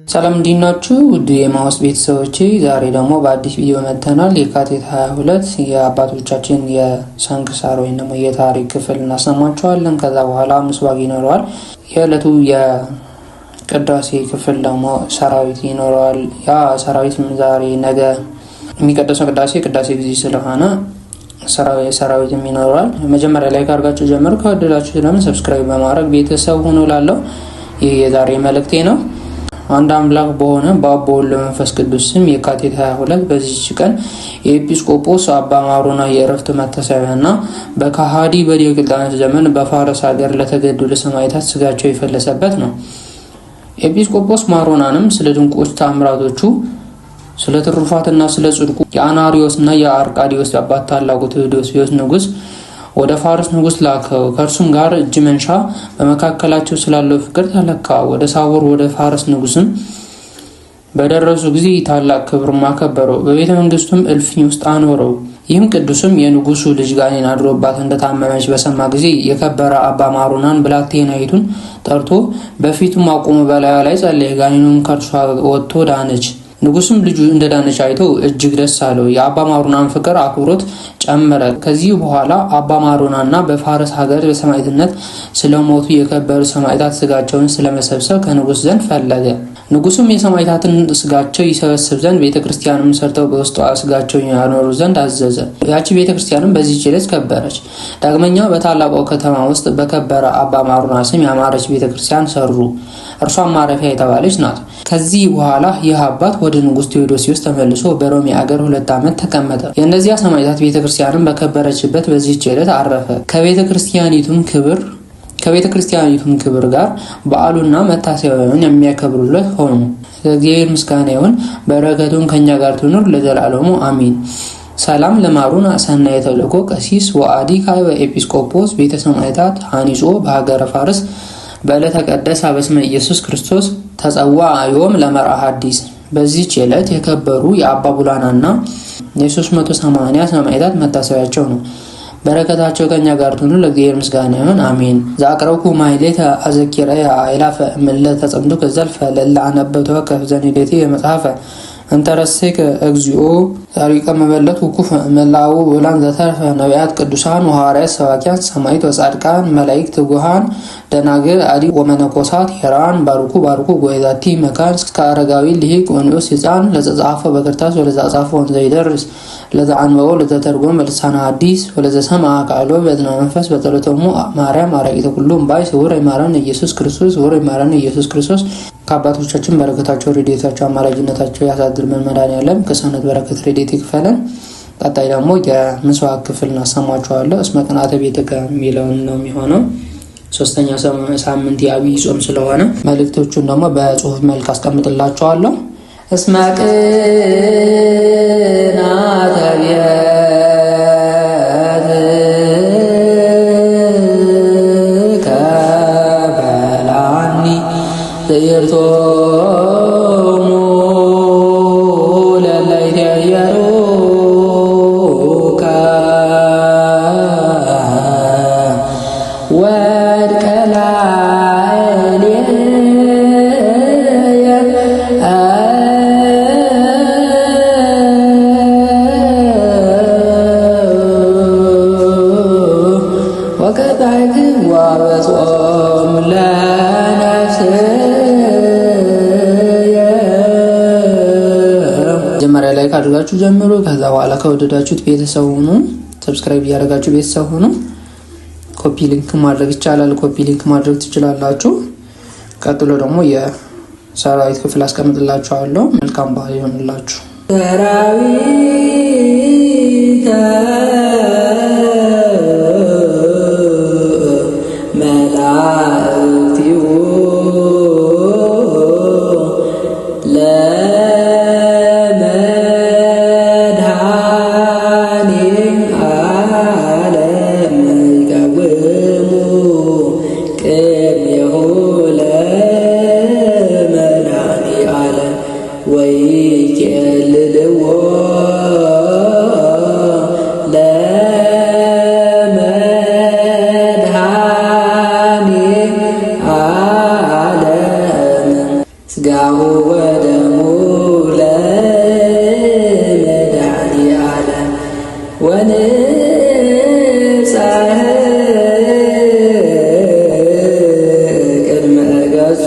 ሰላም እንዲናችሁ ውድ የማውስ ቤተሰቦቼ፣ ዛሬ ደግሞ በአዲስ ቪዲዮ መጥተናል። የካቲት 22 የአባቶቻችን የሰንክሳር ወይም ደግሞ የታሪክ ክፍል እናሰማችኋለን። ከዛ በኋላ ምስባክ ይኖረዋል። የዕለቱ የቅዳሴ ክፍል ደግሞ ሰራዊት ይኖረዋል። ያ ሰራዊት ዛሬ ነገ የሚቀደሰው ቅዳሴ ጊዜ ስለሆነ ሰራዊትም ይኖረዋል። መጀመሪያ ላይ ካርጋችሁ ጀምሩ። ከወደዳችሁ ለምን ሰብስክራይብ በማድረግ ቤተሰብ ሆኖ ላለው ይህ የዛሬ መልእክቴ ነው። አንድ አምላክ በሆነ በአብ በወልድ በመንፈስ ቅዱስ ስም የካቲት 22 በዚህች ቀን የኤጲስቆጶስ አባ ማሮና የእረፍት መታሰቢያና በከሃዲ በዲዮቅልጥያኖስ ዘመን በፋርስ ሀገር ለተገደሉ ሰማዕታት ስጋቸው የፈለሰበት ነው። ኤጲስቆጶስ ማሮናንም ስለ ድንቆች ተአምራቶቹ፣ ስለ ትሩፋትና ስለ ጽድቁ የአናሪዎስና የአርቃዲዎስ አባት ታላቁ ቴዎዶስዮስ ንጉሥ ወደ ፋርስ ንጉሥ ላከው። ከእርሱም ጋር እጅ መንሻ በመካከላቸው ስላለው ፍቅር ተለካ። ወደ ሳቦር ወደ ፋርስ ንጉሥም በደረሱ ጊዜ ታላቅ ክብር አከበረው። በቤተ መንግስቱም እልፍኝ ውስጥ አኖረው። ይህም ቅዱስም የንጉሱ ልጅ ጋኔን አድሮባት እንደታመመች በሰማ ጊዜ የከበረ አባ ማሮናን ብላቴናይቱን ጠርቶ በፊቱም አቁሞ በላዩ ላይ ጸለየ። ጋኔኑም ከእርሷ ወጥቶ ዳነች። ንጉስም ልጁ እንደዳነች አይቶ እጅግ ደስ አለው። የአባ ማሮናን ፍቅር አክብሮት ጨመረ። ከዚህ በኋላ አባ ማሮናና በፋርስ ሀገር በሰማዕትነት ስለሞቱ የከበሩ ሰማዕታት ስጋቸውን ስለመሰብሰብ ከንጉስ ዘንድ ፈለገ። ንጉስም የሰማዕታትን ስጋቸው ይሰበስብ ዘንድ ቤተክርስቲያንም ሰርተው በውስጧ ስጋቸውን ያኖሩ ዘንድ አዘዘ። ያቺ ቤተክርስቲያንም በዚህች ዕለት ከበረች። ዳግመኛ በታላቋ ከተማ ውስጥ በከበረ አባ ማሮና ስም ያማረች ቤተክርስቲያን ሰሩ። እርሷም ማረፊያ የተባለች ናት። ከዚህ በኋላ ይህ አባት ወደ ንጉሥ ቴዎዶስዮስ ተመልሶ በሮሜ አገር 2 ዓመት ተቀመጠ። የእነዚያ ሰማዕታት ቤተክርስቲያንም በከበረችበት በዚህች ዕለት አረፈ። ከቤተ ክርስቲያኒቱም ክብር ጋር በዓሉና መታሰቢያውን የሚያከብሩለት ሆኑ። ለእግዚአብሔር ምስጋና ይሁን፣ በረከቱም ከኛ ጋር ትኑር ለዘላለሙ አሚን። ሰላም ለማሮና ሰናየ ተልእኮ ቀሲስ ወአዲ ካይበ ኤጲስቆጶስ ቤተ ሰማዕታት ሃኒጾ በሀገረ ፋርስ በዕለተ ቀደሰ በስመ ኢየሱስ ክርስቶስ ተጸዋ ዮም ለመርዓ ሐዲስ። በዚህች ዕለት የከበሩ የአባ ቡላናና የ380 ሰማዕታት መታሰቢያቸው ነው። በረከታቸው ከኛ ጋር ትኑር ለእግዚአብሔር ምስጋና ይሁን አሜን። ዘአቅረብኩ ማሕሌተ አዘኪረ አእላፈ እምዕለተ ተጸምዱከ ዘልፈ ለእለ አነበብቶ ከፍዘኒዴቴ የመጽሐፈ እንተረሴከ እግዚኦ ጻድቃ መበለት ውኩፍ መላው ወላን ዘተርፈ ነቢያት ቅዱሳን ወሐዋርያት ሰባኪያን ሰማዕት ወጻድቃን መላእክት ትጉሃን ደናግል አዲ ወመነኮሳት ሄራን ባርኩ ጎይዛቲ መካን እስከ አረጋዊ ልሂቅ ወንዑስ ሕፃን ለዘጻፈ በክርታስ ወለዘጻፈ ወንዘይደርስ ለዘአንበቦ ለዘተርጎመ በልሳነ ሐዲስ ወለዘሰምዐ ቃሎ በእዝነ መንፈስ በጸሎቶሙ ማርያም አራቂተ ኩሉም ባይ ስውር ይማረን ኢየሱስ ክርስቶስ። ከአባቶቻችን በረከታቸው ረድኤታቸው አማላጅነታቸው ያሳድርብን። መድኃኔዓለም ከሰውነት በረከት ረድኤት ይክፈለን። ቀጣይ ደግሞ የምስዋክ ክፍል እናሰማችኋለሁ። እስመ ቅንዓተ ቤትከ የሚለውን ነው የሚሆነው። 3ኛ ሳምንት የዐቢይ ጾም ስለሆነ መልእክቶቹን ደግሞ በጽሁፍ መልክ አስቀምጥላችኋለሁ። እስመ ቅንዓተ ቤትከ በላኒ ዘየርቶሙ ለእለ ይትዔየሩከ ወድቀ ላዕሌየ ወቀጣዕክዋ በጾም ለነፍስየ። መጀመሪያ ላይ ካድርጋችሁ ጀምሩ። ከዛ በኋላ ከወደዳችሁት ቤተሰብ ሁኑ። ሰብስክራይብ እያደረጋችሁ ቤተሰብ ሁኑ። ኮፒ ሊንክ ማድረግ ይቻላል። ኮፒ ሊንክ ማድረግ ትችላላችሁ። ቀጥሎ ደግሞ የሰራዊት ክፍል አስቀምጥላችኋለሁ። መልካም ባህል ይሆንላችሁ። ሰራዊት መላእክቲሁ ወይ ዓለም ሥጋሁ ወደሙ ለመድኃኒተ ዓለም ወንጻሕ ቅድመ ገጹ